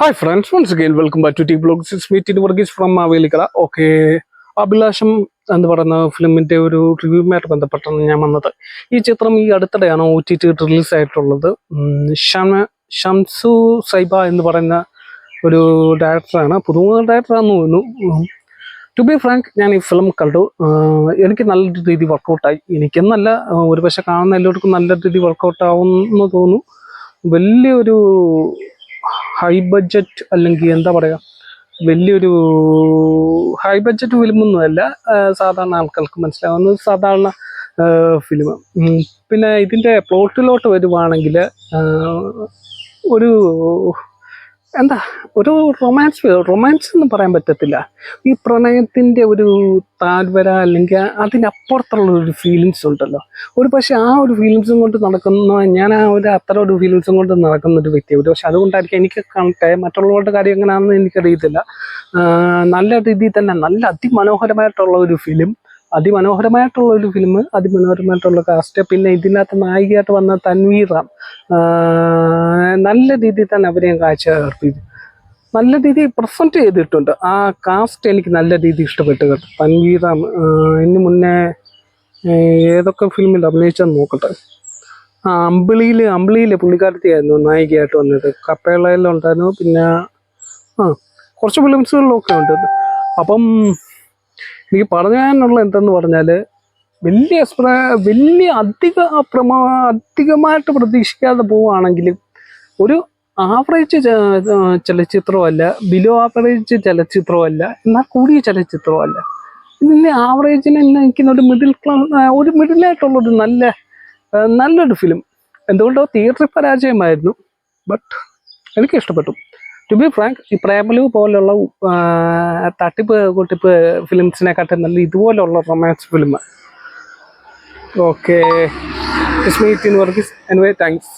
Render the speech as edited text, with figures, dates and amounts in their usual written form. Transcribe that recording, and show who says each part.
Speaker 1: Hi friends, once again welcome back to T Blogs. It's me Tini Varghese from Avelikala. Okay, അഭിലാഷം എന്ന് പറയുന്ന ഫിലിമിൻ്റെ ഒരു റിവ്യൂമായിട്ട് ബന്ധപ്പെട്ടാണ് ഞാൻ വന്നത്. ഈ ചിത്രം ഈ അടുത്തിടെയാണ് OTT റിലീസായിട്ടുള്ളത്. ഷംസു സൈബ എന്ന് പറയുന്ന ഒരു ഡയറക്ടറാണ്, പുതുമുഖ ഡയറക്ടറാണെന്ന് തോന്നുന്നു. ടു ബി ഫ്രാങ്ക്, ഞാൻ ഈ ഫിലിം കണ്ടു. എനിക്ക് നല്ല രീതി വർക്കൗട്ടായി. എനിക്കെന്നല്ല, ഒരു പക്ഷെ കാണുന്ന എല്ലാവർക്കും നല്ല രീതി വർക്കൗട്ട് ആവുമെന്ന് തോന്നുന്നു. വലിയൊരു ഹൈ ബഡ്ജറ്റ് അല്ലെങ്കിൽ എന്താ പറയുക, വലിയൊരു ഹൈ ബഡ്ജറ്റ് ഫിലിമൊന്നുമല്ല, സാധാരണ ആൾക്കാർക്ക് മനസ്സിലാവുന്ന സാധാരണ ഫിലിം. പിന്നെ ഇതിൻ്റെ പ്ലോട്ടിലോട്ട് വരുവാണെങ്കിൽ ഒരു എന്താ ഒരു റൊമാൻസ് എന്ന് പറയാൻ പറ്റത്തില്ല. ഈ പ്രണയത്തിൻ്റെ ഒരു താഴ്വര അല്ലെങ്കിൽ അതിനപ്പുറത്തുള്ള ഒരു ഫീലിങ്സ് ഉണ്ടല്ലോ. ഒരു പക്ഷെ ആ ഒരു ഫീലിങ്സും കൊണ്ട് ഞാൻ അത്തരം ഒരു ഫീലിങ്സും കൊണ്ട് നടക്കുന്ന ഒരു വ്യക്തി. ഒരു പക്ഷെ അതുകൊണ്ടായിരിക്കും എനിക്ക് കാണട്ടെ, മറ്റുള്ളവരുടെ കാര്യം എങ്ങനെയാണെന്ന് എനിക്കറിയത്തില്ല. നല്ല രീതിയിൽ തന്നെ നല്ല അതിമനോഹരമായിട്ടുള്ള ഒരു ഫിലിം, അതിമനോഹരമായിട്ടുള്ള കാസ്റ്റ്. പിന്നെ ഇതിനകത്ത് നായികയായിട്ട് വന്ന തൻവീർ റാം നല്ല രീതിയിൽ തന്നെ അഭിനയം കാഴ്ചവെപ്പിച്ചു, നല്ല രീതിയിൽ പ്രസൻറ്റ് ചെയ്തിട്ടുണ്ട്. ആ കാസ്റ്റ് എനിക്ക് നല്ല രീതിയിൽ ഇഷ്ടപ്പെട്ടു കേട്ടോ. തൻവീർ റാം ഇതിന് മുന്നേ ഏതൊക്കെ ഫിലിമിൽ അഭിനയിച്ചെന്ന് നോക്കട്ടെ. അമ്പിളിയിൽ പുള്ളിക്കാരത്തിയായിരുന്നു നായികയായിട്ട് വന്നത്. കപ്പേളയിലുണ്ടായിരുന്നു, പിന്നെ കുറച്ച് ഫിലിംസുകളിലൊക്കെ ഉണ്ട്. അപ്പം എനിക്ക് പറയാനുള്ള എന്തെന്ന് പറഞ്ഞാൽ, അധികമായിട്ട് പ്രതീക്ഷിക്കാതെ പോവുകയാണെങ്കിൽ ഒരു ആവറേജ് ചലച്ചിത്രമല്ല, ബിലോ ആവറേജ് ചലച്ചിത്രമല്ല, എന്നാൽ കൂടിയ ചലച്ചിത്രമല്ല. ഇതിൻ്റെ ആവറേജിന് നിൽക്കുന്ന ഒരു മിഡിലായിട്ടുള്ളൊരു നല്ലൊരു ഫിലിം. എന്തുകൊണ്ടോ തിയേറ്ററിൽ പരാജയമായിരുന്നു, ബട്ട് എനിക്ക് ഇഷ്ടപ്പെട്ടു. ടു ബി ഫ്രാങ്ക്, ഈ പ്രേമലു പോലുള്ള തട്ടിപ്പ് ഫിലിംസിനെക്കാട്ടും നല്ല ഇതുപോലുള്ള romance film. Okay, it's me Tini Varghese. Anyway, thanks.